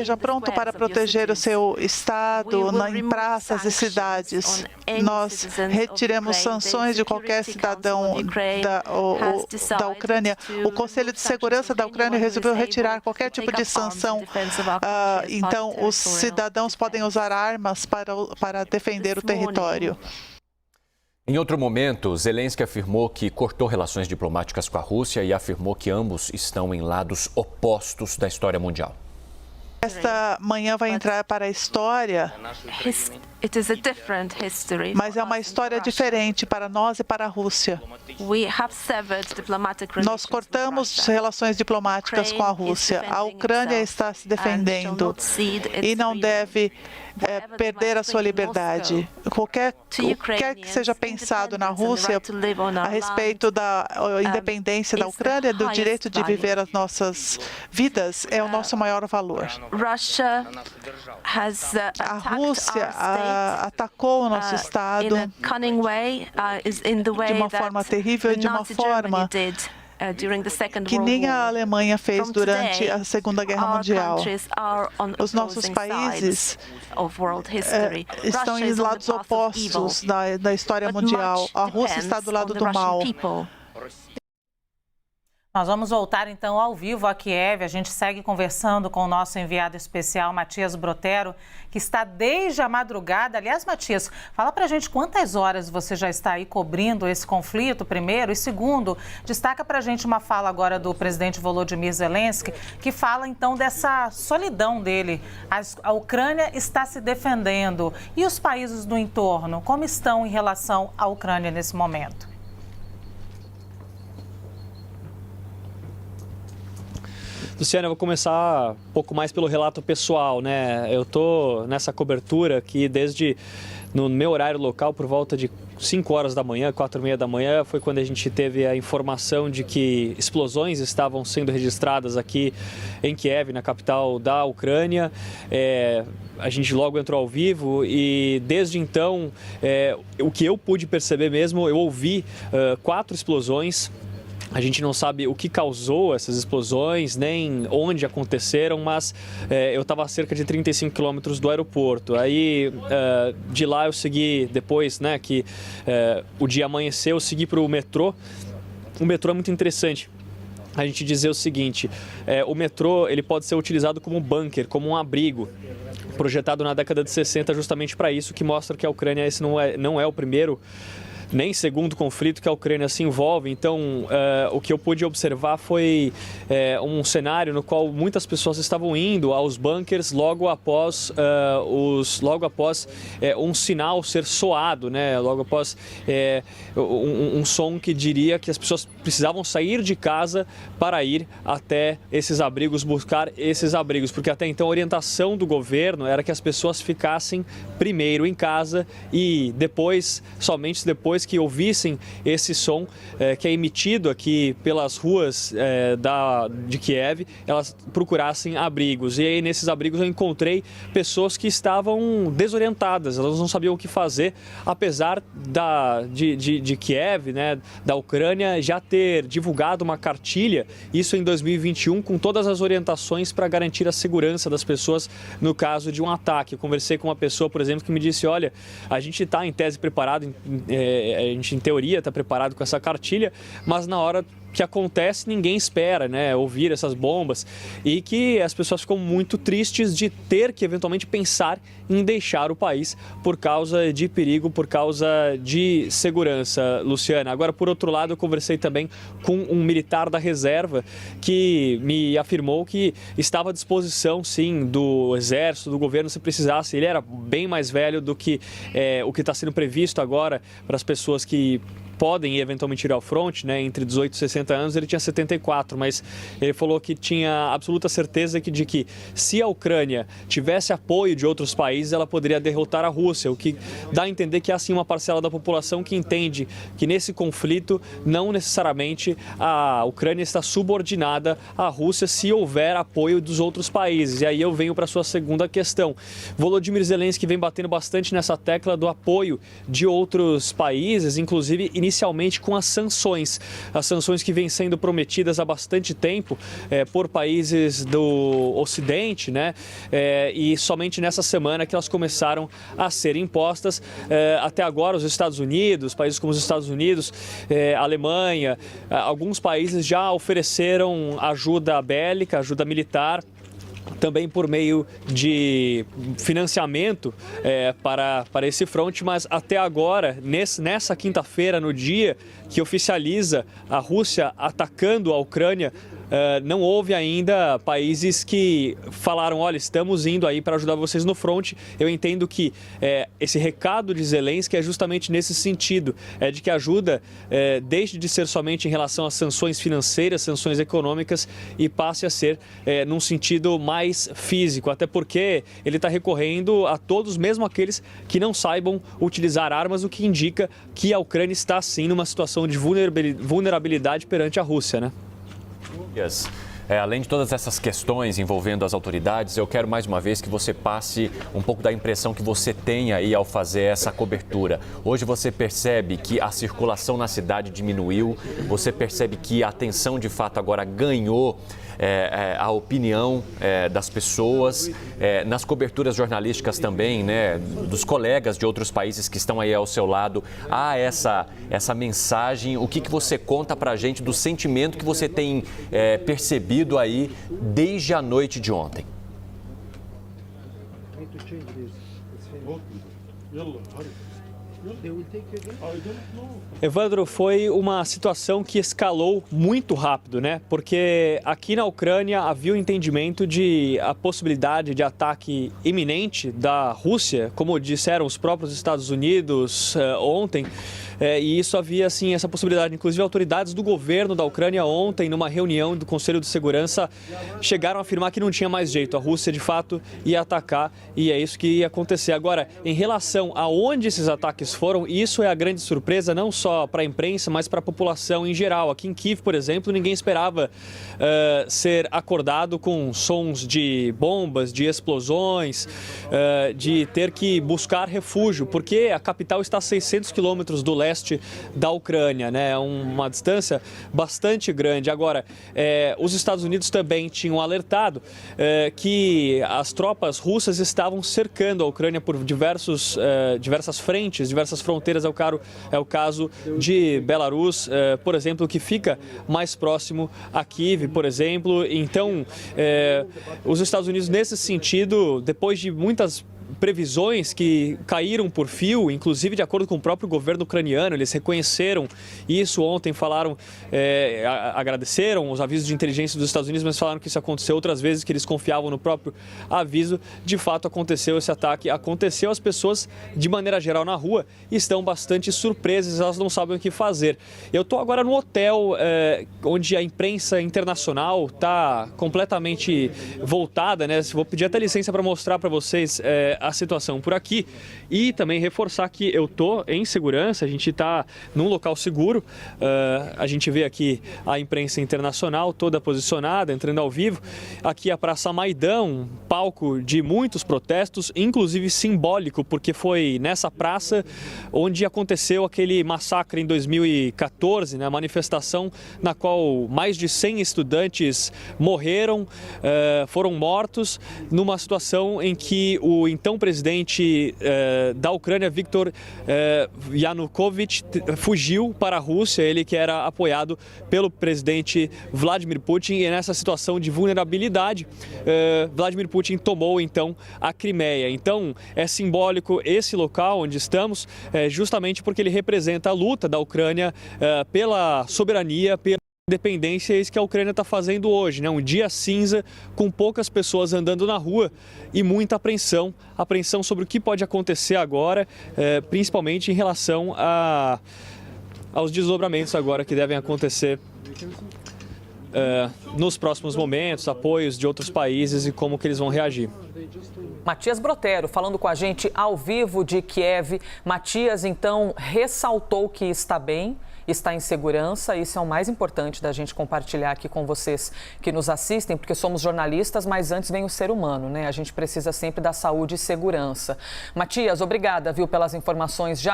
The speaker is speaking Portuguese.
Esteja pronto para proteger o seu estado em praças e cidades. Nós retiremos sanções de qualquer cidadão da Ucrânia. O Conselho de Segurança da Ucrânia resolveu retirar qualquer tipo de sanção. Então, os cidadãos podem usar armas para defender o território. Em outro momento, Zelensky afirmou que cortou relações diplomáticas com a Rússia e afirmou que ambos estão em lados opostos da história mundial. Esta manhã vai entrar para a história, mas é uma história diferente para nós e para a Rússia. Nós cortamos relações diplomáticas com a Rússia. A Ucrânia está se defendendo e não deve perder a sua liberdade. Qualquer que seja pensado na Rússia a respeito da independência da Ucrânia, do direito de viver as nossas vidas, é o nosso maior valor. A Rússia atacou o nosso Estado de uma forma terrível, de uma forma que nem a Alemanha fez durante a Segunda Guerra Mundial. Os nossos países estão em lados opostos da história mundial. A Rússia está do lado do mal. Nós vamos voltar então ao vivo a Kiev. A gente segue conversando com o nosso enviado especial, Matias Brotero, que está desde a madrugada. Aliás, Matias, fala pra gente quantas horas você já está aí cobrindo esse conflito, primeiro. E segundo, destaca pra gente uma fala agora do presidente Volodymyr Zelensky, que fala então dessa solidão dele. A Ucrânia está se defendendo. E os países do entorno, como estão em relação à Ucrânia nesse momento? Luciana, eu vou começar um pouco mais pelo relato pessoal, né? Eu tô nessa cobertura aqui desde no meu horário local, por volta de 5 horas da manhã, 4h30 da manhã, foi quando a gente teve a informação de que explosões estavam sendo registradas aqui em Kiev, na capital da Ucrânia. A gente logo entrou ao vivo e desde então, o que eu pude perceber mesmo, eu ouvi 4 explosões. A gente não sabe o que causou essas explosões, nem onde aconteceram, mas eu estava a cerca de 35 quilômetros do aeroporto. Aí, de lá eu segui, depois que o dia amanheceu, eu segui para o metrô. O metrô é muito interessante. A gente dizer o seguinte, o metrô ele pode ser utilizado como um bunker, como um abrigo, projetado na década de 60 justamente para isso, que mostra que a Ucrânia esse não é o primeiro nem segundo conflito que a Ucrânia se envolve. Então, o que eu pude observar foi um cenário no qual muitas pessoas estavam indo aos bunkers logo após um sinal ser soado, né? Logo após um som que diria que as pessoas precisavam sair de casa para ir até esses abrigos, buscar esses abrigos, porque até então a orientação do governo era que as pessoas ficassem primeiro em casa e depois, somente depois que ouvissem esse som que é emitido aqui pelas ruas de Kiev, elas procurassem abrigos. E aí nesses abrigos eu encontrei pessoas que estavam desorientadas, elas não sabiam o que fazer, apesar de Kiev, né, da Ucrânia, já ter divulgado uma cartilha, isso em 2021, com todas as orientações para garantir a segurança das pessoas no caso de um ataque. Eu conversei com uma pessoa, por exemplo, que me disse, olha, a gente está em tese preparado, a gente em teoria está preparado com essa cartilha, mas na hora que acontece ninguém espera, né, ouvir essas bombas, e que as pessoas ficam muito tristes de ter que eventualmente pensar em deixar o país por causa de perigo, por causa de segurança, Luciana. Agora, por outro lado, eu conversei também com um militar da reserva que me afirmou que estava à disposição, sim, do exército, do governo, se precisasse. Ele era bem mais velho do que o que está sendo previsto agora para as pessoas que podem eventualmente ir ao fronte, né, entre 18 e 60 anos, ele tinha 74, mas ele falou que tinha absoluta certeza de que se a Ucrânia tivesse apoio de outros países, ela poderia derrotar a Rússia, o que dá a entender que há sim uma parcela da população que entende que nesse conflito não necessariamente a Ucrânia está subordinada à Rússia se houver apoio dos outros países. E aí eu venho para a sua segunda questão. Volodymyr Zelensky vem batendo bastante nessa tecla do apoio de outros países, inclusive inicialmente com as sanções que vêm sendo prometidas há bastante tempo por países do Ocidente, né? E somente nessa semana que elas começaram a ser impostas. Até agora, os Estados Unidos, países como os Estados Unidos, a Alemanha, alguns países já ofereceram ajuda bélica, ajuda militar, também por meio de financiamento para esse fronte, mas até agora, nessa quinta-feira, no dia que oficializa a Rússia atacando a Ucrânia, não houve ainda países que falaram, olha, estamos indo aí para ajudar vocês no fronte. Eu entendo que esse recado de Zelensky é justamente nesse sentido, de que a ajuda deixe de ser somente em relação às sanções financeiras, sanções econômicas, e passe a ser num sentido mais físico, até porque ele está recorrendo a todos, mesmo aqueles que não saibam utilizar armas, o que indica que a Ucrânia está sim numa situação de vulnerabilidade perante a Rússia, né? Além de todas essas questões envolvendo as autoridades, eu quero mais uma vez que você passe um pouco da impressão que você tem aí ao fazer essa cobertura. Hoje você percebe que a circulação na cidade diminuiu, você percebe que a tensão de fato agora ganhou a opinião das pessoas, nas coberturas jornalísticas também, né, dos colegas de outros países que estão aí ao seu lado. Há essa mensagem. O que você conta pra gente do sentimento que você tem percebido aí desde a noite de ontem? Evandro, foi uma situação que escalou muito rápido, né? Porque aqui na Ucrânia havia o entendimento de a possibilidade de ataque iminente da Rússia, como disseram os próprios Estados Unidos ontem. E isso havia, assim, essa possibilidade. Inclusive, autoridades do governo da Ucrânia ontem, numa reunião do Conselho de Segurança, chegaram a afirmar que não tinha mais jeito. A Rússia, de fato, ia atacar e é isso que ia acontecer. Agora, em relação a onde esses ataques foram, isso é a grande surpresa, não só para a imprensa, mas para a população em geral. Aqui em Kiev, por exemplo, ninguém esperava ser acordado com sons de bombas, de explosões, de ter que buscar refúgio, porque a capital está a 600 quilômetros do leste da Ucrânia, né? Uma distância bastante grande. Agora, os Estados Unidos também tinham alertado que as tropas russas estavam cercando a Ucrânia por diversas frentes, diversas fronteiras. É o caso de Belarus, por exemplo, que fica mais próximo a Kiev, por exemplo. Então, os Estados Unidos, nesse sentido, depois de muitas previsões que caíram por fio, inclusive de acordo com o próprio governo ucraniano, eles reconheceram isso ontem, falaram, agradeceram os avisos de inteligência dos Estados Unidos, mas falaram que isso aconteceu outras vezes, que eles confiavam no próprio aviso. De fato, aconteceu esse ataque, aconteceu. As pessoas, de maneira geral, na rua, estão bastante surpresas, elas não sabem o que fazer. Eu estou agora no hotel onde a imprensa internacional está completamente voltada, né? Vou pedir até licença para mostrar para vocês a situação por aqui e também reforçar que eu estou em segurança, a gente está num local seguro. A gente vê aqui a imprensa internacional toda posicionada, entrando ao vivo. Aqui a Praça Maidan, um palco de muitos protestos, inclusive simbólico, porque foi nessa praça onde aconteceu aquele massacre em 2014, né, a manifestação na qual mais de 100 estudantes morreram, foram mortos, numa situação em que o então presidente da Ucrânia, Viktor Yanukovych, fugiu para a Rússia, ele que era apoiado pelo presidente Vladimir Putin, e nessa situação de vulnerabilidade, Vladimir Putin tomou então a Crimeia. Então é simbólico esse local onde estamos, justamente porque ele representa a luta da Ucrânia pela soberania, pela independência. É isso que a Ucrânia está fazendo hoje, né? Um dia cinza, com poucas pessoas andando na rua e muita apreensão sobre o que pode acontecer agora, principalmente em relação aos desdobramentos agora que devem acontecer nos próximos momentos, apoios de outros países e como que eles vão reagir. Matias Brotero falando com a gente ao vivo de Kiev. Matias, então, ressaltou que está bem, está em segurança. Isso é o mais importante da gente compartilhar aqui com vocês que nos assistem, porque somos jornalistas, mas antes vem o ser humano, né? A gente precisa sempre da saúde e segurança. Matias, obrigada, viu, pelas informações. Já